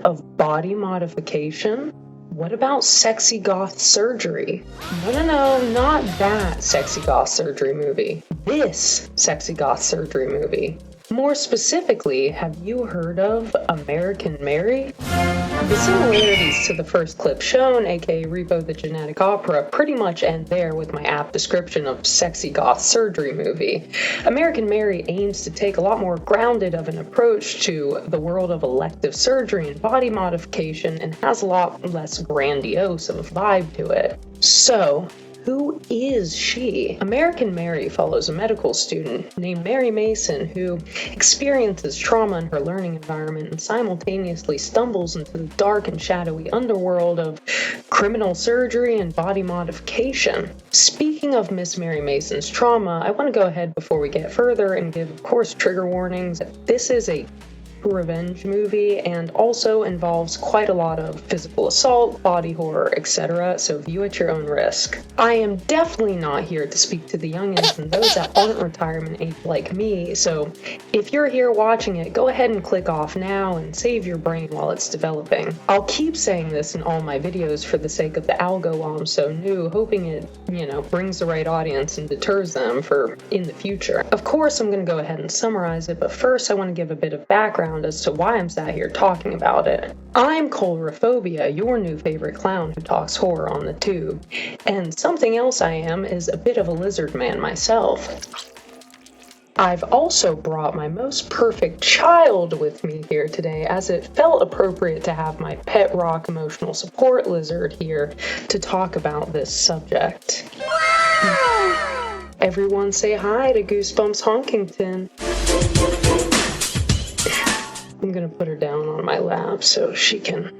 of body modification? What about sexy goth surgery? No, not that sexy goth surgery movie. This sexy goth surgery movie. More specifically, have you heard of American Mary? The similarities to the first clip shown, aka Repo the Genetic Opera, pretty much end there with my apt description of sexy goth surgery movie. American Mary aims to take a lot more grounded of an approach to the world of elective surgery and body modification and has a lot less grandiose of a vibe to it. So, who is she? American Mary follows a medical student named Mary Mason who experiences trauma in her learning environment and simultaneously stumbles into the dark and shadowy underworld of criminal surgery and body modification. Speaking of Miss Mary Mason's trauma, I want to go ahead before we get further and give, of course, trigger warnings. This is a revenge movie and also involves quite a lot of physical assault, body horror, etc., so view at your own risk. I am definitely not here to speak to the youngins and those that aren't retirement age like me, so if you're here watching it, go ahead and click off now and save your brain while it's developing. I'll keep saying this in all my videos for the sake of the algo while I'm so new, hoping it, brings the right audience and deters them for in the future. Of course, I'm going to go ahead and summarize it, but first I want to give a bit of background as to why I'm sat here talking about it. I'm Colrophobia, your new favorite clown who talks horror on the tube. And something else I am is a bit of a lizard man myself. I've also brought my most perfect child with me here today, as it felt appropriate to have my pet rock emotional support lizard here to talk about this subject. Wow! Everyone say hi to Goosebumps Honkington. I'm gonna put her down on my lap so she can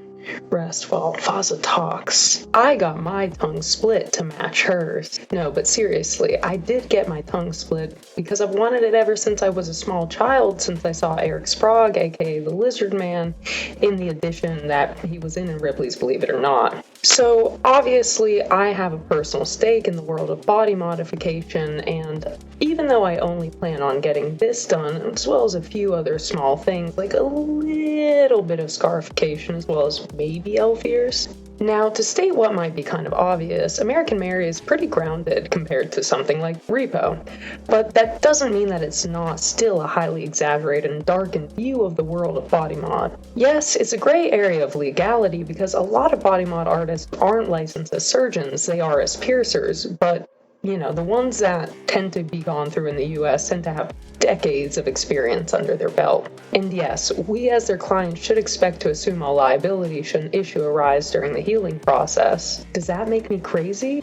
rest while Faza talks. I got my tongue split to match hers. No, but seriously, I did get my tongue split because I've wanted it ever since I was a small child, since I saw Eric Sprague, aka the Lizard Man, in the edition that he was in Ripley's Believe It or Not. So obviously I have a personal stake in the world of body modification, and even though I only plan on getting this done, as well as a few other small things like a little bit of scarification as well as maybe elf ears. Now, to state what might be kind of obvious, American Mary is pretty grounded compared to something like Repo, but that doesn't mean that it's not still a highly exaggerated and darkened view of the world of body mod. Yes, it's a gray area of legality because a lot of body mod artists aren't licensed as surgeons, they are as piercers, but the ones that tend to be gone through in the US tend to have decades of experience under their belt. And yes, we as their clients should expect to assume all liability should an issue arise during the healing process. Does that make me crazy?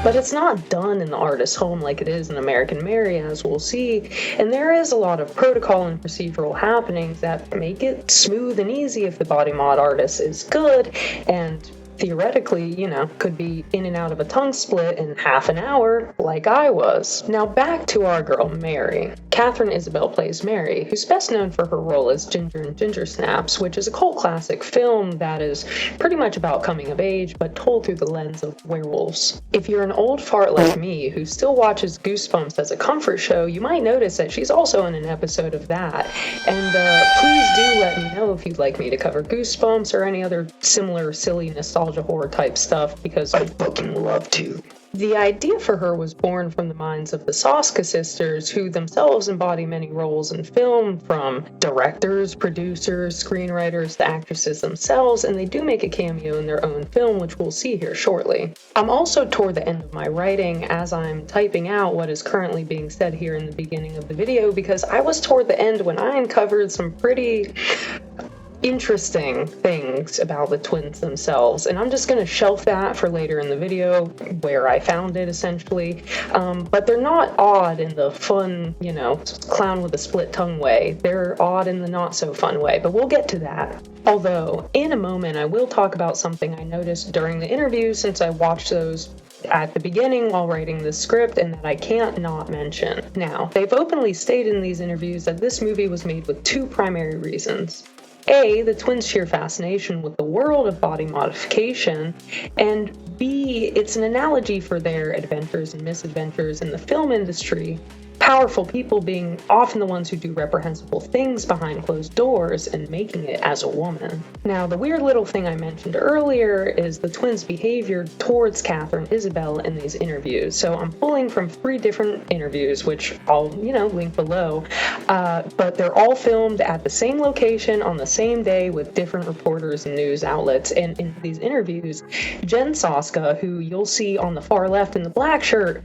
But it's not done in the artist's home like it is in American Mary, as we'll see, and there is a lot of protocol and procedural happenings that make it smooth and easy if the body mod artist is good, and theoretically, could be in and out of a tongue split in half an hour, like I was. Now back to our girl Mary. Catherine Isabel plays Mary, who's best known for her role as Ginger in Ginger Snaps, which is a cult classic film that is pretty much about coming of age, but told through the lens of werewolves. If you're an old fart like me who still watches Goosebumps as a comfort show, you might notice that she's also in an episode of that. And please do let me know if you'd like me to cover Goosebumps or any other similar silly nostalgia horror type stuff, because I'd fucking love to. The idea for her was born from the minds of the Soska sisters, who themselves embody many roles in film, from directors, producers, screenwriters, the actresses themselves, and they do make a cameo in their own film, which we'll see here shortly. I'm also toward the end of my writing as I'm typing out what is currently being said here in the beginning of the video, because I was toward the end when I uncovered some pretty interesting things about the twins themselves, and I'm just going to shelf that for later in the video where I found it, essentially. But they're not odd in the fun, clown with a split tongue way. They're odd in the not so fun way, but we'll get to that. Although, in a moment, I will talk about something I noticed during the interview, since I watched those at the beginning while writing the script, and that I can't not mention. Now, they've openly stated in these interviews that this movie was made with two primary reasons. A, the twins' sheer fascination with the world of body modification, and B, it's an analogy for their adventures and misadventures in the film industry, powerful people being often the ones who do reprehensible things behind closed doors and making it as a woman. Now, the weird little thing I mentioned earlier is the twins' behavior towards Catherine Isabel in these interviews. So I'm pulling from 3 different interviews, which I'll, link below, but they're all filmed at the same location on the same day with different reporters and news outlets. And in these interviews, Jen Soska, who you'll see on the far left in the black shirt,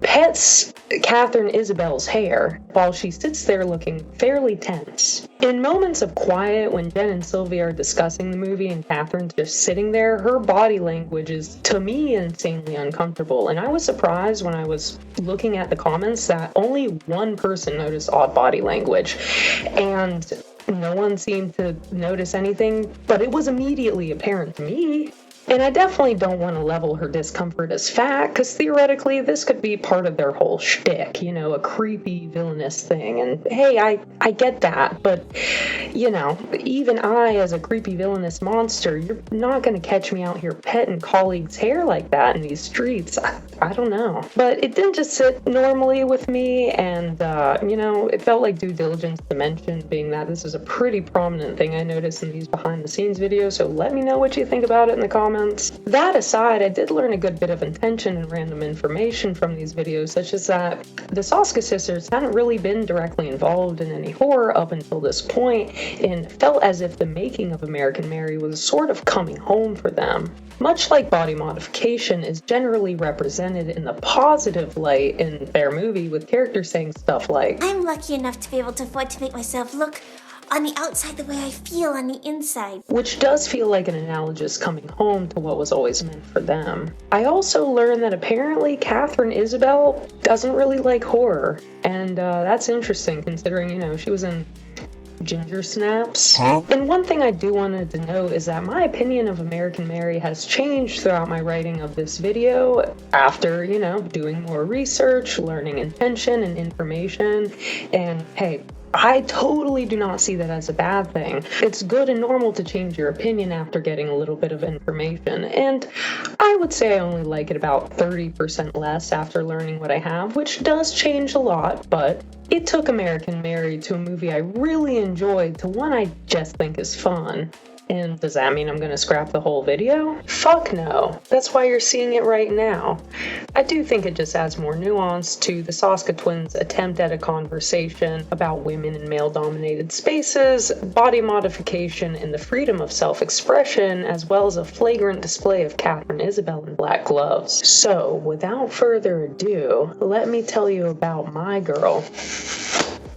pets Catherine Isabel's hair while she sits there looking fairly tense. In moments of quiet, when Jen and Sylvia are discussing the movie and Catherine's just sitting there, her body language is, to me, insanely uncomfortable. And I was surprised when I was looking at the comments that only one person noticed odd body language. And no one seemed to notice anything, but it was immediately apparent to me. And I definitely don't want to level her discomfort as fat, because theoretically this could be part of their whole shtick, a creepy, villainous thing. And hey, I get that, but, even I, as a creepy, villainous monster, you're not going to catch me out here petting colleagues' hair like that in these streets. I don't know. But it didn't just sit normally with me, and, it felt like due diligence to mention, being that this is a pretty prominent thing I noticed in these behind-the-scenes videos, so let me know what you think about it in the comments. That aside, I did learn a good bit of intention and random information from these videos, such as that the Soska sisters hadn't really been directly involved in any horror up until this point, and felt as if the making of American Mary was sort of coming home for them. Much like body modification is generally represented in the positive light in their movie, with characters saying stuff like, "I'm lucky enough to be able to afford to make myself look on the outside the way I feel on the inside," which does feel like an analogous coming home to what was always meant for them. I also learned that apparently Catherine Isabel doesn't really like horror, and that's interesting considering, she was in Ginger Snaps. And one thing I do wanted to note is that my opinion of American Mary has changed throughout my writing of this video after, doing more research, learning intention and information, and hey, I totally do not see that as a bad thing. It's good and normal to change your opinion after getting a little bit of information, and I would say I only like it about 30% less after learning what I have, which does change a lot, but it took American Mary to a movie I really enjoyed to one I just think is fun. And does that mean I'm going to scrap the whole video? Fuck no. That's why you're seeing it right now. I do think it just adds more nuance to the Soska twins' attempt at a conversation about women in male-dominated spaces, body modification, and the freedom of self-expression, as well as a flagrant display of Catherine Isabel in black gloves. So, without further ado, let me tell you about my girl,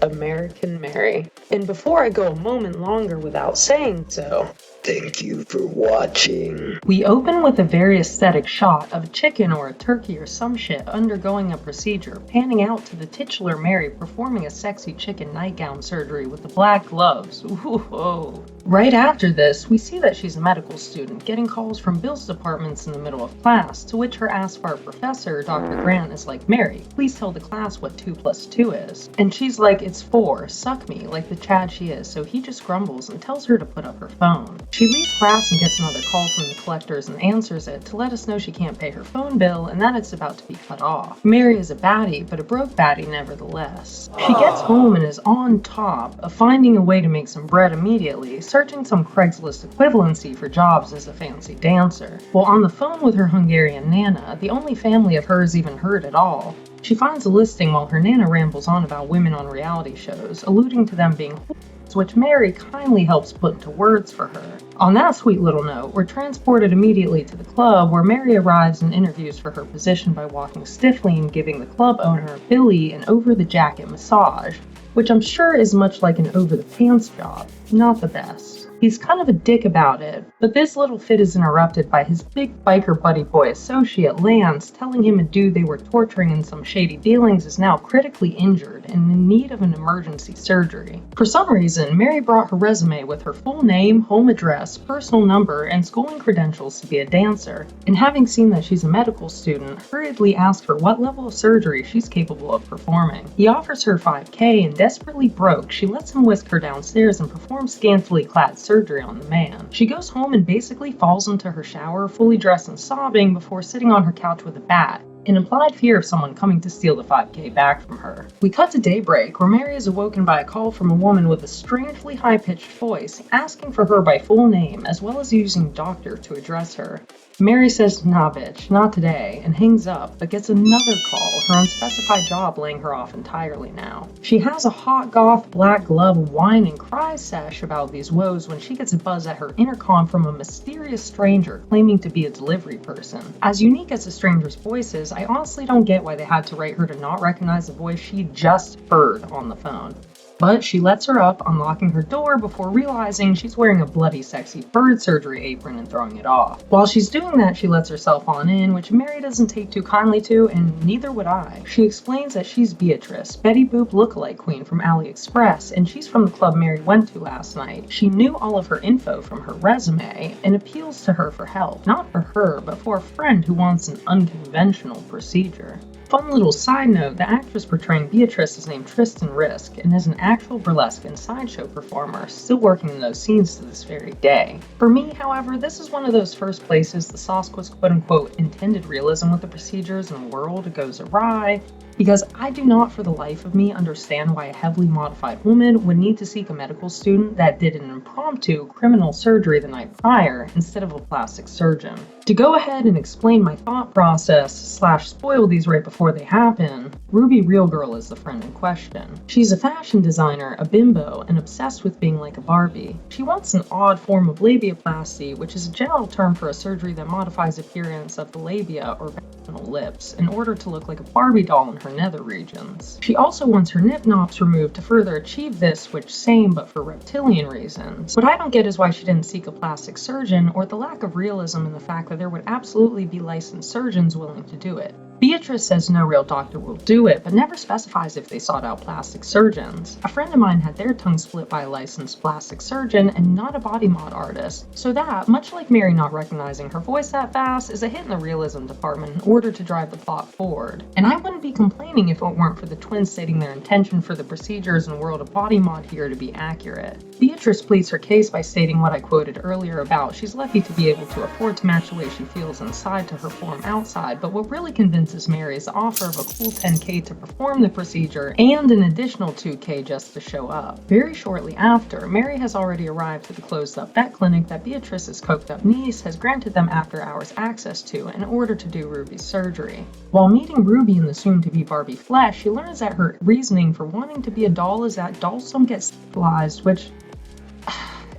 American Mary. And before I go a moment longer without saying so, thank you for watching. We open with a very aesthetic shot of a chicken or a turkey or some shit undergoing a procedure, panning out to the titular Mary performing a sexy chicken nightgown surgery with the black gloves. Ooh. Right after this, we see that she's a medical student getting calls from Bill's departments in the middle of class, to which her ass-fart professor, Dr. Grant, is like, "Mary, please tell the class what 2 + 2 is." And she's like, "It's 4, suck me," like the Chad she is, so he just grumbles and tells her to put up her phone. She leaves class and gets another call from the collectors and answers it to let us know she can't pay her phone bill and that it's about to be cut off. Mary is a baddie, but a broke baddie nevertheless. She gets home and is on top of finding a way to make some bread immediately, searching some Craigslist equivalency for jobs as a fancy dancer. While on the phone with her Hungarian Nana, the only family of hers even heard at all, she finds a listing while her Nana rambles on about women on reality shows, alluding to them being whores, which Mary kindly helps put into words for her. On that sweet little note, we're transported immediately to the club, where Mary arrives and interviews for her position by walking stiffly and giving the club owner, Billy, an over-the-jacket massage, which I'm sure is much like an over-the-pants job. Not the best. He's kind of a dick about it, but this little fit is interrupted by his big biker buddy boy associate, Lance, telling him a dude they were torturing in some shady dealings is now critically injured and in need of an emergency surgery. For some reason, Mary brought her resume with her full name, home address, personal number, and schooling credentials to be a dancer, and having seen that she's a medical student, hurriedly asked her what level of surgery she's capable of performing. He offers her $5,000, and desperately broke, she lets him whisk her downstairs and perform scantily clad surgery on the man. She goes home and basically falls into her shower, fully dressed and sobbing, before sitting on her couch with a bat, an implied fear of someone coming to steal the 5K back from her. We cut to daybreak, where Mary is awoken by a call from a woman with a strangely high-pitched voice, asking for her by full name, as well as using doctor to address her. Mary says, "Nah, bitch, not today," and hangs up, but gets another call, her unspecified job laying her off entirely now. She has a hot goth black glove whine and cry sesh about these woes when she gets a buzz at her intercom from a mysterious stranger claiming to be a delivery person. As unique as the stranger's voice is, I honestly don't get why they had to write her to not recognize the voice she just heard on the phone. But she lets her up, unlocking her door before realizing she's wearing a bloody sexy bird surgery apron and throwing it off. While she's doing that, she lets herself on in, which Mary doesn't take too kindly to, and neither would I. She explains that she's Beatrice, Betty Boop lookalike queen from AliExpress, and she's from the club Mary went to last night. She knew all of her info from her resume, and appeals to her for help. Not for her, but for a friend who wants an unconventional procedure. Fun little side note, the actress portraying Beatrice is named Tristan Risk and is an actual burlesque and sideshow performer, still working in those scenes to this very day. For me, however, this is one of those first places the sauce was quote-unquote intended realism with the procedures and the world goes awry, because I do not for the life of me understand why a heavily modified woman would need to seek a medical student that did an impromptu criminal surgery the night prior instead of a plastic surgeon. To go ahead and explain my thought process / spoil these right before they happen, Ruby Real Girl is the friend in question. She's a fashion designer, a bimbo, and obsessed with being like a Barbie. She wants an odd form of labiaplasty, which is a general term for a surgery that modifies the appearance of the labia or vaginal lips in order to look like a Barbie doll in her nether regions. She also wants her nip nops removed to further achieve this, which same but for reptilian reasons. What I don't get is why she didn't seek a plastic surgeon, or the lack of realism in the fact that there would absolutely be licensed surgeons willing to do it. Beatrice says no real doctor will do it, but never specifies if they sought out plastic surgeons. A friend of mine had their tongue split by a licensed plastic surgeon and not a body mod artist, so that, much like Mary not recognizing her voice that fast, is a hit in the realism department in order to drive the plot forward. And I wouldn't be complaining if it weren't for the twins stating their intention for the procedures and world of body mod here to be accurate. Beatrice pleads her case by stating what I quoted earlier about she's lucky to be able to afford to match the way she feels inside to her form outside, but what really convinces Mary is the offer of a cool $10K to perform the procedure and an additional $2K just to show up. Very shortly after, Mary has already arrived to the closed-up vet clinic that Beatrice's coked-up niece has granted them after-hours access to in order to do Ruby's surgery. While meeting Ruby in the soon-to-be Barbie flesh, she learns that her reasoning for wanting to be a doll is that dolls don't get sterilized, which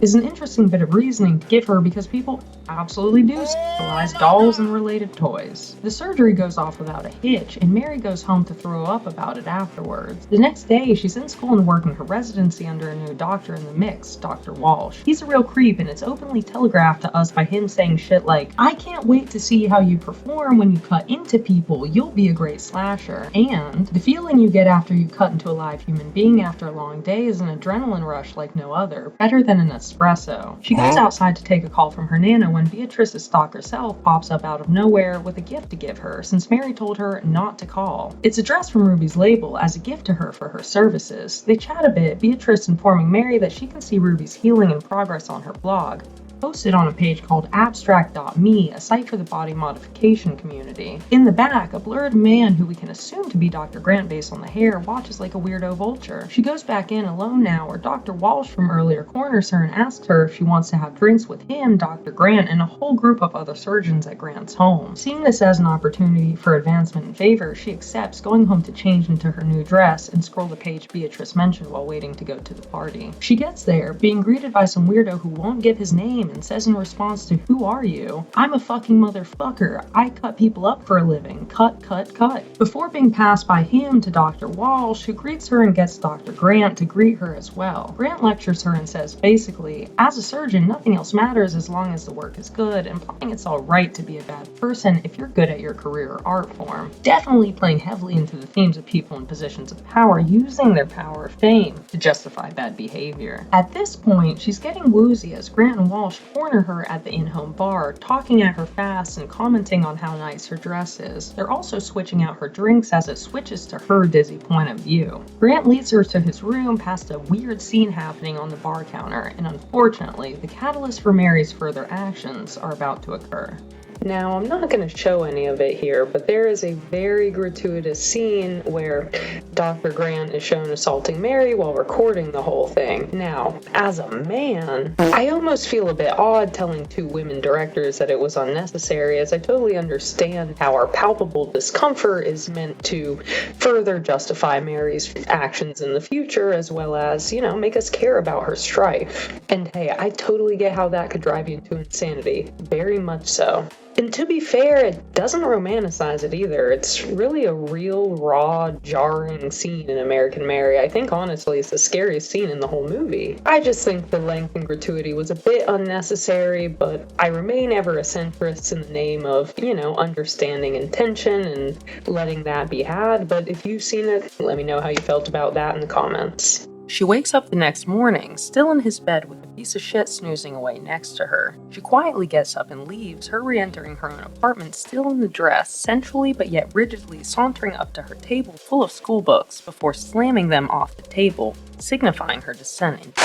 is an interesting bit of reasoning to give her because people absolutely do sterilize dolls and related toys. The surgery goes off without a hitch, and Mary goes home to throw up about it afterwards. The next day, she's in school and working her residency under a new doctor in the mix, Dr. Walsh. He's a real creep, and it's openly telegraphed to us by him saying shit like, "I can't wait to see how you perform when you cut into people. You'll be a great slasher." And the feeling you get after you cut into a live human being after a long day is an adrenaline rush like no other, better than an espresso. She goes outside to take a call from her nana when Beatrice's stalker self pops up out of nowhere with a gift to give her, since Mary told her not to call. It's addressed from Ruby's label as a gift to her for her services. They chat a bit, Beatrice informing Mary that she can see Ruby's healing and progress on her blog, posted on a page called abstract.me, a site for the body modification community. In the back, a blurred man who we can assume to be Dr. Grant based on the hair watches like a weirdo vulture. She goes back in alone now, where Dr. Walsh from earlier corners her and asks her if she wants to have drinks with him, Dr. Grant, and a whole group of other surgeons at Grant's home. Seeing this as an opportunity for advancement and favor, she accepts, going home to change into her new dress and scroll the page Beatrice mentioned while waiting to go to the party. She gets there, being greeted by some weirdo who won't give his name and says in response to "Who are you?" "I'm a fucking motherfucker. I cut people up for a living. Cut, cut, cut." Before being passed by him to Dr. Walsh, who greets her and gets Dr. Grant to greet her as well. Grant lectures her and says basically, as a surgeon, nothing else matters as long as the work is good, implying it's alright to be a bad person if you're good at your career or art form. Definitely playing heavily into the themes of people in positions of power using their power of fame to justify bad behavior. At this point, she's getting woozy as Grant and Walsh corner her at the in-home bar, talking at her fast and commenting on how nice her dress is. They're also switching out her drinks as it switches to her dizzy point of view. Grant leads her to his room past a weird scene happening on the bar counter, and unfortunately, the catalyst for Mary's further actions are about to occur. Now, I'm not going to show any of it here, but there is a very gratuitous scene where Dr. Grant is shown assaulting Mary while recording the whole thing. Now, as a man, I almost feel a bit odd telling two women directors that it was unnecessary, as I totally understand how our palpable discomfort is meant to further justify Mary's actions in the future, as well as, make us care about her strife. And hey, I totally get how that could drive you into insanity. Very much so. And to be fair, it doesn't romanticize it either. It's really a real, raw, jarring scene in American Mary. I think, honestly, it's the scariest scene in the whole movie. I just think the length and gratuity was a bit unnecessary, but I remain ever a centrist in the name of, understanding intention and letting that be had. But if you've seen it, let me know how you felt about that in the comments. She wakes up the next morning, still in his bed with a piece of shit snoozing away next to her. She quietly gets up and leaves, her re-entering her own apartment still in the dress, sensually but yet rigidly sauntering up to her table full of school books before slamming them off the table, signifying her descent into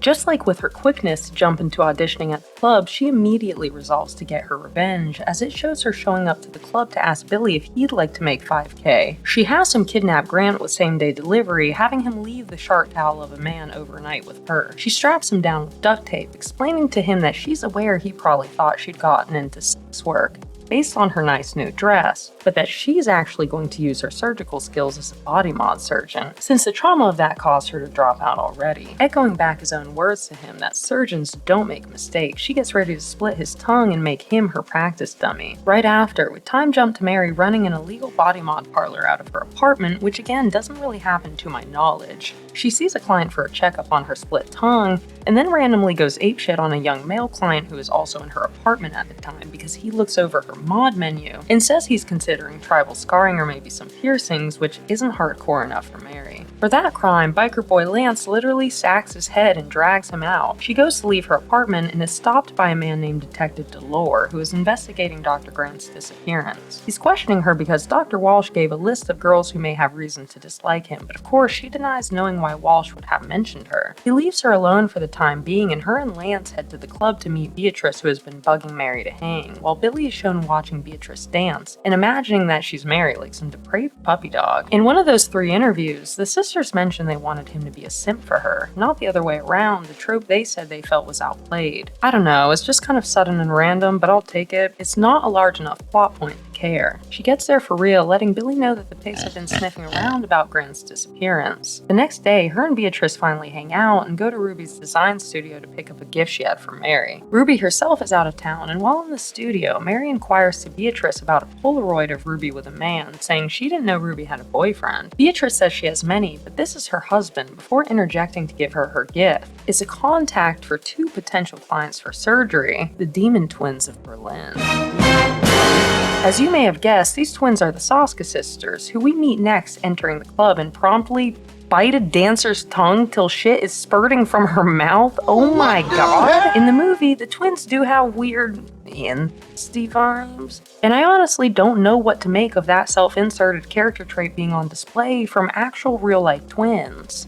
just like with her quickness to jump into auditioning at the club, she immediately resolves to get her revenge, as it shows her showing up to the club to ask Billy if he'd like to make $5K. She has him kidnap Grant with same-day delivery, having him leave the shark towel of a man overnight with her. She straps him down with duct tape, explaining to him that she's aware he probably thought she'd gotten into sex work based on her nice new dress, but that she's actually going to use her surgical skills as a body mod surgeon, since the trauma of that caused her to drop out already. Echoing back his own words to him that surgeons don't make mistakes, she gets ready to split his tongue and make him her practice dummy. Right after, we time jump to Mary running an illegal body mod parlor out of her apartment, which again doesn't really happen to my knowledge. She sees a client for a checkup on her split tongue, and then randomly goes apeshit on a young male client who is also in her apartment at the time because he looks over her mod menu and says he's considering tribal scarring or maybe some piercings, which isn't hardcore enough for Mary. For that crime, biker boy Lance literally sacks his head and drags him out. She goes to leave her apartment and is stopped by a man named Detective Delore, who is investigating Dr. Grant's disappearance. He's questioning her because Dr. Walsh gave a list of girls who may have reason to dislike him, but of course she denies knowing why Walsh would have mentioned her. He leaves her alone for the time being, and her and Lance head to the club to meet Beatrice, who has been bugging Mary to hang, while Billy is shown watching Beatrice dance and imagining that she's Mary like some depraved puppy dog. In one of those 3 interviews, the sisters mentioned they wanted him to be a simp for her, not the other way around, the trope they said they felt was outplayed. I don't know, it's just kind of sudden and random, but I'll take it. It's not a large enough plot point to care. She gets there for real, letting Billy know that the pigs have been sniffing around about Grant's disappearance. The next day, her and Beatrice finally hang out and go to Ruby's design studio to pick up a gift she had for Mary. Ruby herself is out of town, and while in the studio, Mary inquires to Beatrice about a Polaroid of Ruby with a man, saying she didn't know Ruby had a boyfriend. Beatrice says she has many, but this is her husband, before interjecting to give her her gift. It's a contact for 2 potential clients for surgery, the Demon Twins of Berlin. As you may have guessed, these twins are the Soska sisters, who we meet next entering the club and promptly bite a dancer's tongue till shit is spurting from her mouth. Oh my god! In the movie, the twins do have weird nasty vibes. And I honestly don't know what to make of that self-inserted character trait being on display from actual real-life twins.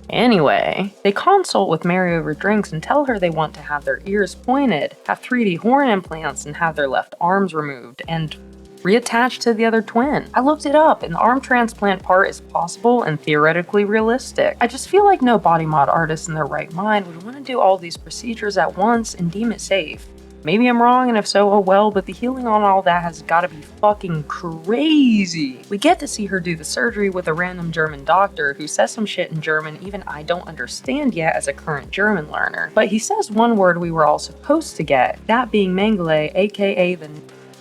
Anyway, they consult with Mary over drinks and tell her they want to have their ears pointed, have 3D horn implants, and have their left arms removed, and reattached to the other twin. I looked it up, and the arm transplant part is possible and theoretically realistic. I just feel like no body mod artist in their right mind would want to do all these procedures at once and deem it safe. Maybe I'm wrong, and if so, oh well, but the healing on all that has gotta be fucking crazy. We get to see her do the surgery with a random German doctor who says some shit in German even I don't understand yet as a current German learner. But he says one word we were all supposed to get, that being Mengele, aka the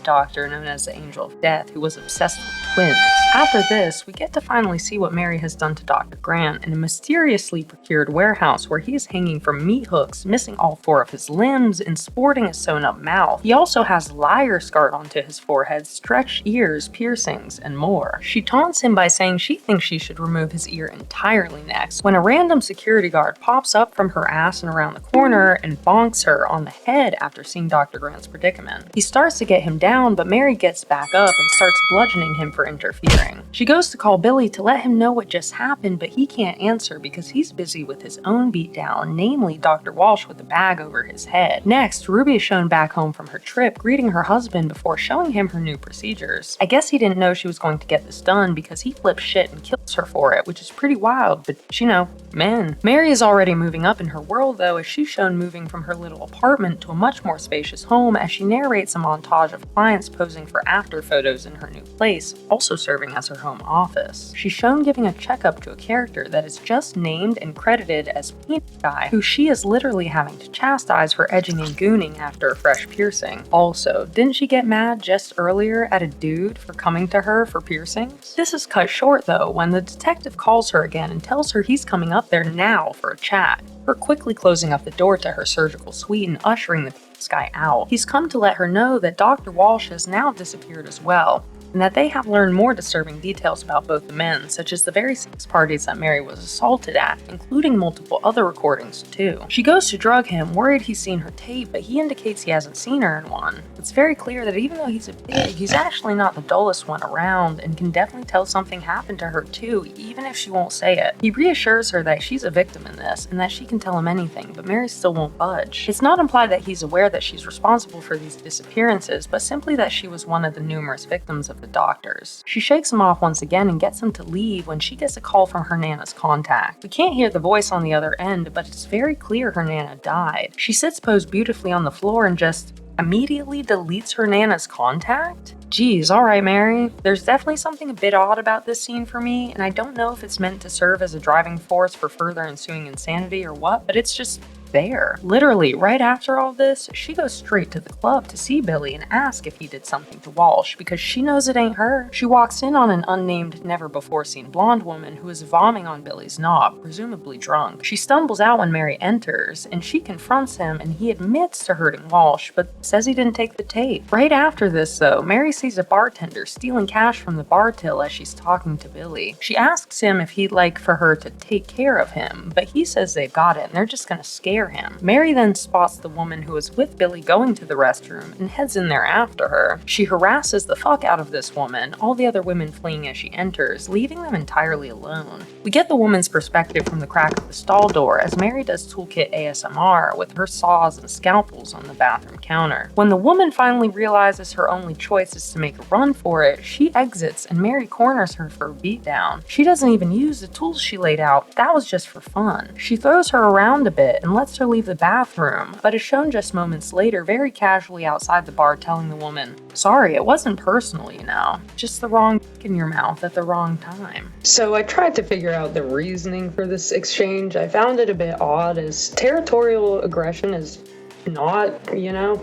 doctor known as the Angel of Death, who was obsessed with twins. After this, we get to finally see what Mary has done to Dr. Grant in a mysteriously procured warehouse where he is hanging from meat hooks, missing all 4 of his limbs, and sporting a sewn-up mouth. He also has liar scarred onto his forehead, stretched ears, piercings, and more. She taunts him by saying she thinks she should remove his ear entirely next, when a random security guard pops up from her ass and around the corner and bonks her on the head after seeing Dr. Grant's predicament. He starts to get him down, down, but Mary gets back up and starts bludgeoning him for interfering. She goes to call Billy to let him know what just happened, but he can't answer because he's busy with his own beatdown, namely Dr. Walsh with a bag over his head. Next, Ruby is shown back home from her trip, greeting her husband before showing him her new procedures. I guess he didn't know she was going to get this done because he flips shit and kills her for it, which is pretty wild, but you know, men. Mary is already moving up in her world though, as she's shown moving from her little apartment to a much more spacious home as she narrates a montage of clients posing for after photos in her new place, also serving as her home office. She's shown giving a checkup to a character that is just named and credited as Penis Guy, who she is literally having to chastise for edging and gooning after a fresh piercing. Also, didn't she get mad just earlier at a dude for coming to her for piercings? This is cut short though when the detective calls her again and tells her he's coming up there now for a chat, her quickly closing up the door to her surgical suite and ushering the guy out. He's come to let her know that Dr. Walsh has now disappeared as well, and that they have learned more disturbing details about both the men, such as the very sex parties that Mary was assaulted at, including multiple other recordings too. She goes to drug him, worried he's seen her tape, but he indicates he hasn't seen her in one. It's very clear that even though he's a pig, he's actually not the dullest one around, and can definitely tell something happened to her too, even if she won't say it. He reassures her that she's a victim in this, and that she can tell him anything, but Mary still won't budge. It's not implied that he's aware that she's responsible for these disappearances, but simply that she was one of the numerous victims of the doctors. She shakes him off once again and gets him to leave when she gets a call from her Nana's contact. We can't hear the voice on the other end, but it's very clear her Nana died. She sits posed beautifully on the floor and just immediately deletes her Nana's contact? Geez, alright Mary. There's definitely something a bit odd about this scene for me, and I don't know if it's meant to serve as a driving force for further ensuing insanity or what, but it's just there. Literally, right after all this, she goes straight to the club to see Billy and ask if he did something to Walsh, because she knows it ain't her. She walks in on an unnamed, never-before-seen blonde woman who is vomiting on Billy's knob, presumably drunk. She stumbles out when Mary enters, and she confronts him, and he admits to hurting Walsh, but says he didn't take the tape. Right after this, though, Mary sees a bartender stealing cash from the bar till as she's talking to Billy. She asks him if he'd like for her to take care of him, but he says they've got it, and they're just gonna scare him. Mary then spots the woman who was with Billy going to the restroom and heads in there after her. She harasses the fuck out of this woman, all the other women fleeing as she enters, leaving them entirely alone. We get the woman's perspective from the crack of the stall door as Mary does toolkit ASMR with her saws and scalpels on the bathroom counter. When the woman finally realizes her only choice is to make a run for it, she exits and Mary corners her for a beatdown. She doesn't even use the tools she laid out, that was just for fun. She throws her around a bit and lets her leave the bathroom, but is shown just moments later very casually outside the bar telling the woman, "Sorry, it wasn't personal, you know. Just the wrong in your mouth at the wrong time." So I tried to figure out the reasoning for this exchange. I found it a bit odd as territorial aggression is not,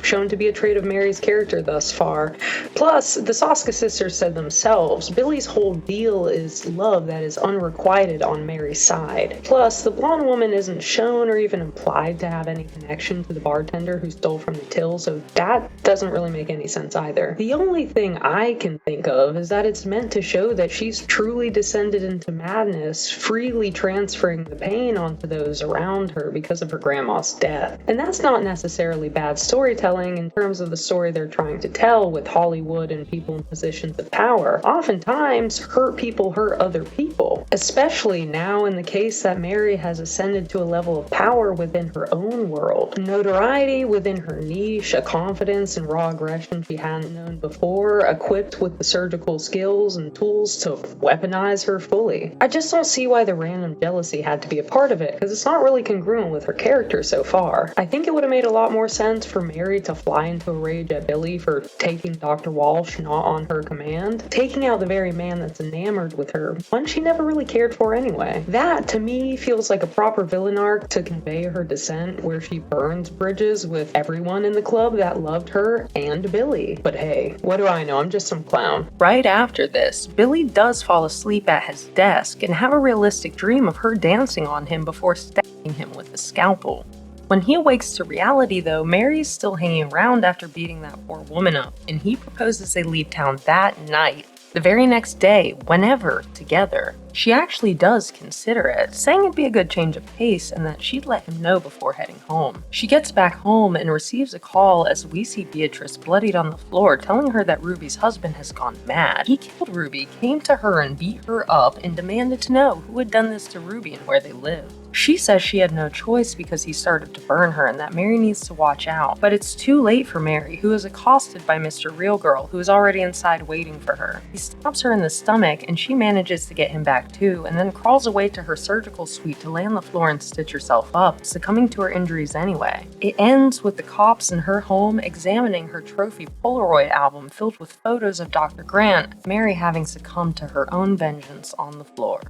shown to be a trait of Mary's character thus far. Plus, the Soska sisters said themselves, Billy's whole deal is love that is unrequited on Mary's side. Plus, the blonde woman isn't shown or even implied to have any connection to the bartender who stole from the till, so that doesn't really make any sense either. The only thing I can think of is that it's meant to show that she's truly descended into madness, freely transferring the pain onto those around her because of her grandma's death. And that's not necessarily bad storytelling in terms of the story they're trying to tell with Hollywood and people in positions of power. Oftentimes, hurt people hurt other people, especially now in the case that Mary has ascended to a level of power within her own world. Notoriety within her niche, a confidence and raw aggression she hadn't known before, equipped with the surgical skills and tools to weaponize her fully. I just don't see why the random jealousy had to be a part of it, because it's not really congruent with her character so far. I think it would have made a lot more sense for Mary to fly into a rage at Billy for taking Dr. Walsh not on her command, taking out the very man that's enamored with her, one she never really cared for anyway. That, to me, feels like a proper villain arc to convey her descent, where she burns bridges with everyone in the club that loved her and Billy. But hey, what do I know? I'm just some clown. Right after this, Billy does fall asleep at his desk and have a realistic dream of her dancing on him before stabbing him with a scalpel. When he awakes to reality though, Mary's still hanging around after beating that poor woman up, and he proposes they leave town that night, the very next day, whenever, together. She actually does consider it, saying it'd be a good change of pace and that she'd let him know before heading home. She gets back home and receives a call as we see Beatrice bloodied on the floor, telling her that Ruby's husband has gone mad. He killed Ruby, came to her and beat her up, and demanded to know who had done this to Ruby and where they lived. She says she had no choice because he started to burn her and that Mary needs to watch out. But it's too late for Mary, who is accosted by Mr. Real Girl, who is already inside waiting for her. He stabs her in the stomach and she manages to get him back too, and then crawls away to her surgical suite to lay on the floor and stitch herself up, succumbing to her injuries anyway. It ends with the cops in her home examining her trophy Polaroid album filled with photos of Dr. Grant, Mary having succumbed to her own vengeance on the floor.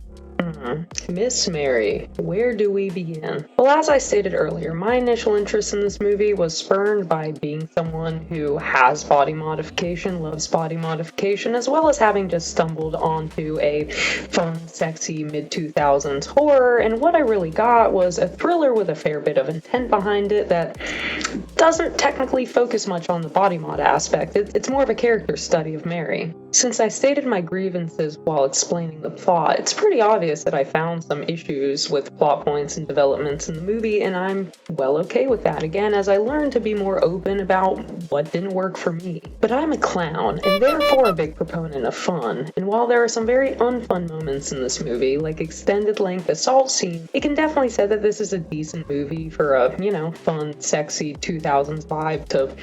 Miss Mary, where do we begin? Well, as I stated earlier, my initial interest in this movie was spurred by being someone who has body modification, loves body modification, as well as having just stumbled onto a fun, sexy mid-2000s horror, and what I really got was a thriller with a fair bit of intent behind it that doesn't technically focus much on the body mod aspect. It's more of a character study of Mary. Since I stated my grievances while explaining the plot, it's pretty obvious that I found some issues with plot points and developments in the movie, and I'm well okay with that, again, as I learned to be more open about what didn't work for me. But I'm a clown, and therefore a big proponent of fun, and while there are some very unfun moments in this movie, like extended length assault scene, it can definitely say that this is a decent movie for a, fun, sexy 2000s vibe to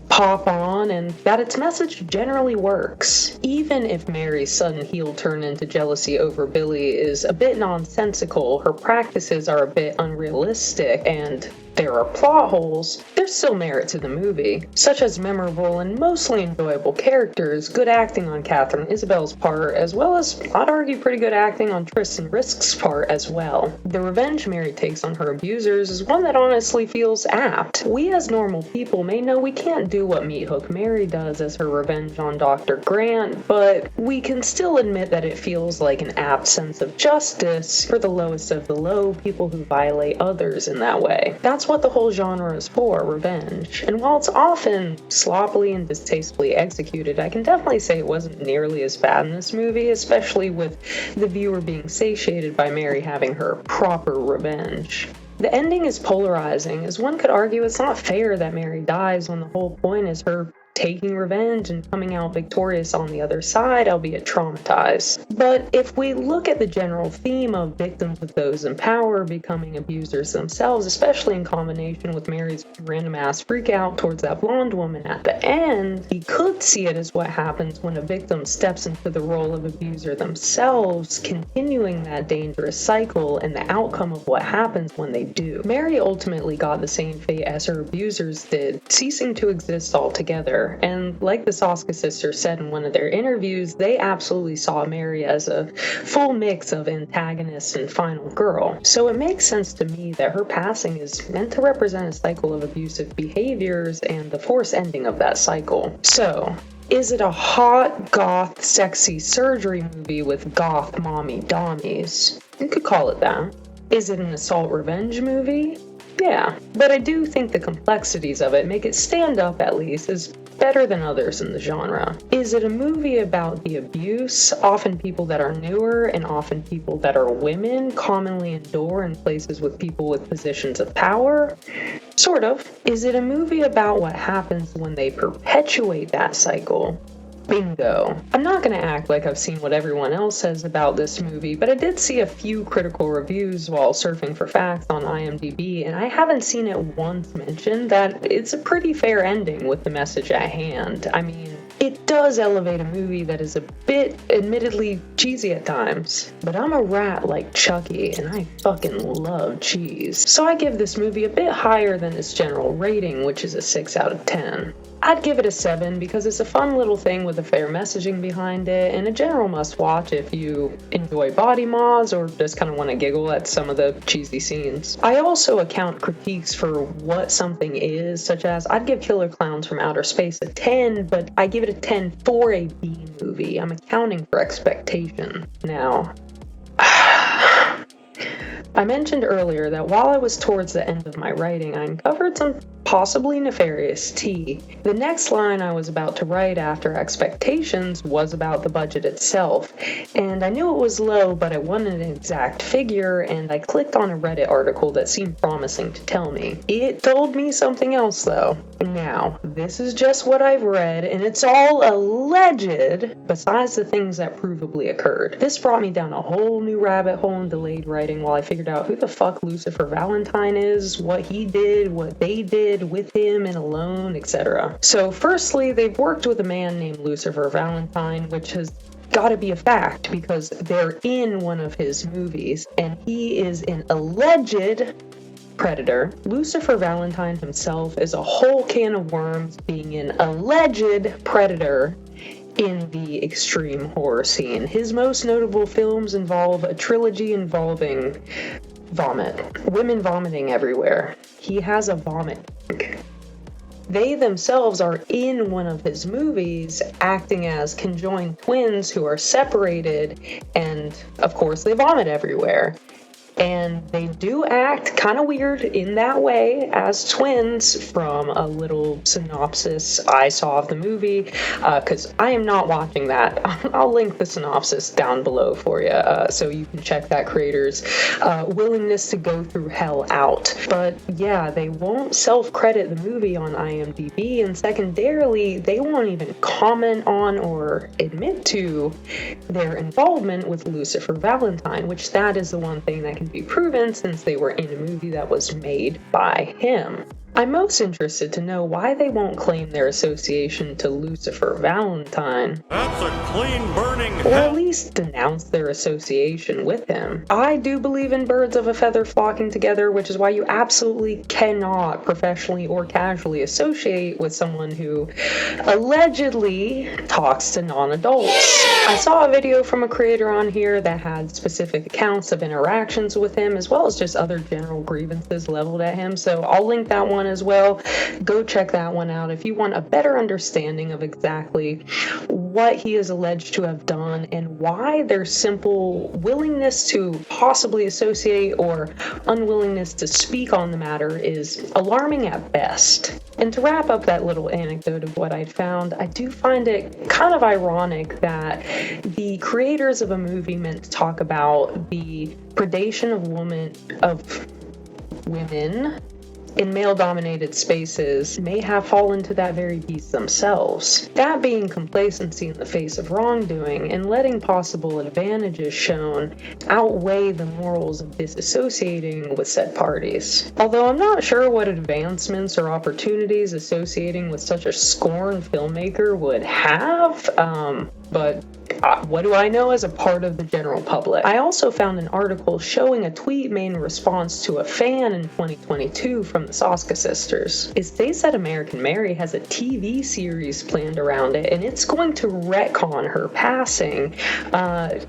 pop on, and that its message generally works. Even if Mary's sudden heel turn into jealousy over Billy is a bit nonsensical, her practices are a bit unrealistic, and there are plot holes, there's still merit to the movie, such as memorable and mostly enjoyable characters, good acting on Catherine Isabel's part, as well as, I'd argue, pretty good acting on Tristan Risk's part as well. The revenge Mary takes on her abusers is one that honestly feels apt. We as normal people may know we can't do what Meat Hook Mary does as her revenge on Dr. Grant, but we can still admit that it feels like an apt sense of justice for the lowest of the low, people who violate others in that way. That's what the whole genre is for, revenge. And while it's often sloppily and distastefully executed, I can definitely say it wasn't nearly as bad in this movie, especially with the viewer being satiated by Mary having her proper revenge. The ending is polarizing, as one could argue it's not fair that Mary dies when the whole point is her taking revenge and coming out victorious on the other side, albeit traumatized. But if we look at the general theme of victims of those in power becoming abusers themselves, especially in combination with Mary's random ass freakout towards that blonde woman at the end, we could see it as what happens when a victim steps into the role of abuser themselves, continuing that dangerous cycle and the outcome of what happens when they do. Mary ultimately got the same fate as her abusers did, ceasing to exist altogether. And like the Soska sisters said in one of their interviews, they absolutely saw Mary as a full mix of antagonist and final girl. So it makes sense to me that her passing is meant to represent a cycle of abusive behaviors and the forced ending of that cycle. So, is it a hot, goth, sexy surgery movie with goth mommy dommies? You could call it that. Is it an assault revenge movie? Yeah, but I do think the complexities of it make it stand up, at least, as better than others in the genre. Is it a movie about the abuse, often people that are newer and often people that are women commonly endure in places with people with positions of power? Sort of. Is it a movie about what happens when they perpetuate that cycle? Bingo. I'm not going to act like I've seen what everyone else says about this movie, but I did see a few critical reviews while surfing for facts on IMDb, and I haven't seen it once mentioned that it's a pretty fair ending with the message at hand. I mean, it does elevate a movie that is a bit, admittedly, cheesy at times, but I'm a rat like Chucky, and I fucking love cheese. So I give this movie a bit higher than its general rating, which is a 6 out of 10. I'd give it a 7 because it's a fun little thing with a fair messaging behind it, and a general must-watch if you enjoy body mods or just kind of want to giggle at some of the cheesy scenes. I also account critiques for what something is, such as I'd give Killer Clowns from Outer Space a 10, but I give it a 10 for a B movie. I'm accounting for expectation. Now, I mentioned earlier that while I was towards the end of my writing, I uncovered some possibly nefarious tea. The next line I was about to write after expectations was about the budget itself, and I knew it was low, but I wanted an exact figure, and I clicked on a Reddit article that seemed promising to tell me. It told me something else, though. Now, this is just what I've read, and it's all alleged, besides the things that provably occurred. This brought me down a whole new rabbit hole in delayed writing while I figured out who the fuck Lucifer Valentine is, what he did, what they did with him and alone, etc. So firstly, they've worked with a man named Lucifer Valentine, which has gotta be a fact because they're in one of his movies, and he is an alleged predator. Lucifer Valentine himself is a whole can of worms, being an alleged predator in the extreme horror scene. His most notable films involve a trilogy involving vomit. Women vomiting everywhere. He has a vomit tank. They themselves are in one of his movies acting as conjoined twins who are separated, and of course they vomit everywhere. And they do act kind of weird in that way as twins from a little synopsis I saw of the movie, because I am not watching that. I'll link the synopsis down below for you, so you can check that creator's willingness to go through hell out. But yeah, they won't self-credit the movie on IMDb, and secondarily, they won't even comment on or admit to their involvement with Lucifer Valentine, which that is the one thing that can be proven since they were in a movie that was made by him. I'm most interested to know why they won't claim their association to Lucifer Valentine. That's a clean burning or at least denounce their association with him. I do believe in birds of a feather flocking together, which is why you absolutely cannot professionally or casually associate with someone who allegedly talks to non-adults. I saw a video from a creator on here that had specific accounts of interactions with him, as well as just other general grievances leveled at him, so I'll link that one as well. Go check that one out if you want a better understanding of exactly what he is alleged to have done and why their simple willingness to possibly associate or unwillingness to speak on the matter is alarming at best. And to wrap up that little anecdote of what I'd found, I do find it kind of ironic that the creators of a movie meant to talk about the predation of women in male-dominated spaces may have fallen to that very beast themselves. That being complacency in the face of wrongdoing and letting possible advantages shown outweigh the morals of disassociating with said parties. Although I'm not sure what advancements or opportunities associating with such a scorned filmmaker would have, but what do I know as a part of the general public? I also found an article showing a tweet made in response to a fan in 2022 from the Soska sisters. It states that American Mary has a TV series planned around it, and it's going to retcon her passing,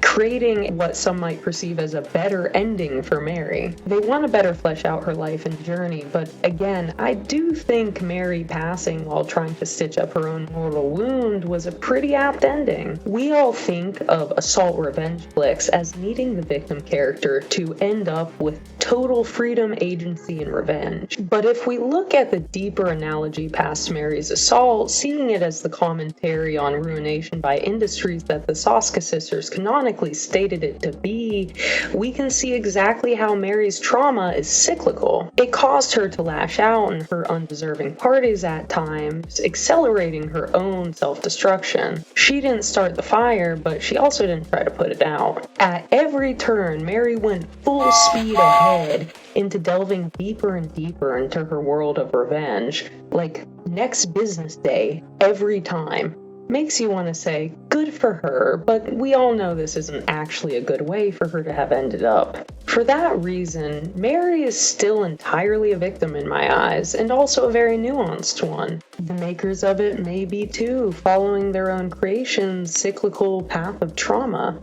creating what some might perceive as a better ending for Mary. They want to better flesh out her life and journey, but again, I do think Mary passing while trying to stitch up her own mortal wound was a pretty apt ending. We all think of assault revenge flicks as needing the victim character to end up with total freedom, agency, and revenge. But if we look at the deeper analogy past Mary's assault, seeing it as the commentary on ruination by industries that the Soska sisters canonically stated it to be, we can see exactly how Mary's trauma is cyclical. It caused her to lash out in her undeserving parties at times, accelerating her own self-destruction. She didn't start the fire, but she also didn't try to put it out. At every turn, Mary went full speed ahead into delving deeper and deeper into her world of revenge, like next business day, every time. Makes you want to say, good for her, but we all know this isn't actually a good way for her to have ended up. For that reason, Mary is still entirely a victim in my eyes, and also a very nuanced one. The makers of it may be too, following their own creation's cyclical path of trauma.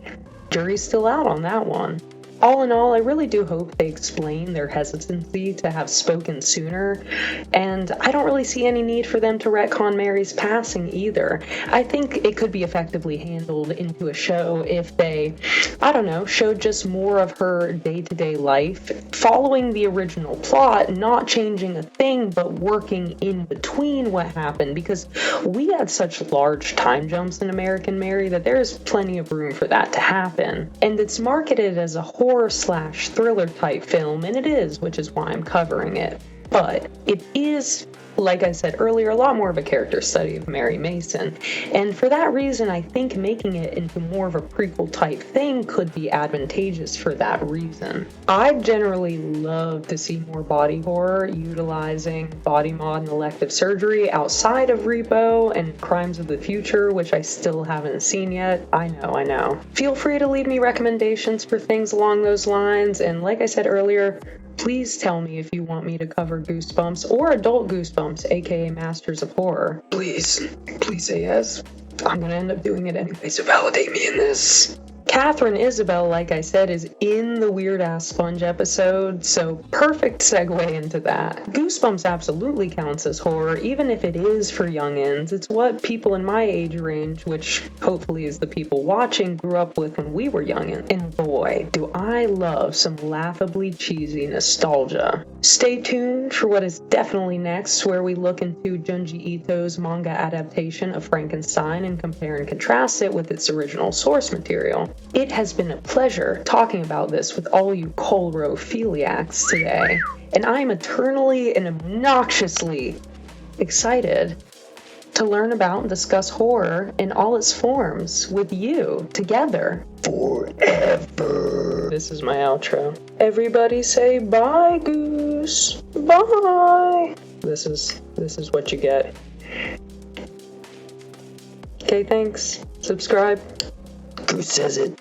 Jury's still out on that one. All in all, I really do hope they explain their hesitancy to have spoken sooner, and I don't really see any need for them to retcon Mary's passing either. I think it could be effectively handled into a show if they, I don't know, showed just more of her day-to-day life, following the original plot, not changing a thing, but working in between what happened, because we had such large time jumps in American Mary that there's plenty of room for that to happen. And it's marketed as a horror/thriller type film, and it is, which is why I'm covering it. But it is, like I said earlier, a lot more of a character study of Mary Mason. And for that reason, I think making it into more of a prequel type thing could be advantageous for that reason. I generally love to see more body horror utilizing body mod and elective surgery outside of Repo and Crimes of the Future, which I still haven't seen yet. I know. Feel free to leave me recommendations for things along those lines, and like I said earlier, please tell me if you want me to cover Goosebumps or adult Goosebumps, aka Masters of Horror. Please say yes. I'm gonna end up doing it anyway, so validate me in this. Catherine Isabel, like I said, is in the Weird Ass Sponge episode, so perfect segue into that. Goosebumps absolutely counts as horror, even if it is for youngins. It's what people in my age range, which hopefully is the people watching, grew up with when we were youngins. And boy, do I love some laughably cheesy nostalgia. Stay tuned for what is definitely next, where we look into Junji Ito's manga adaptation of Frankenstein and compare and contrast it with its original source material. It has been a pleasure talking about this with all you Colro-philiacs today, and I am eternally and obnoxiously excited to learn about and discuss horror in all its forms with you together forever. This is my outro. Everybody say bye, Goose. Bye. This is what you get. Okay, thanks. Subscribe. Who says it?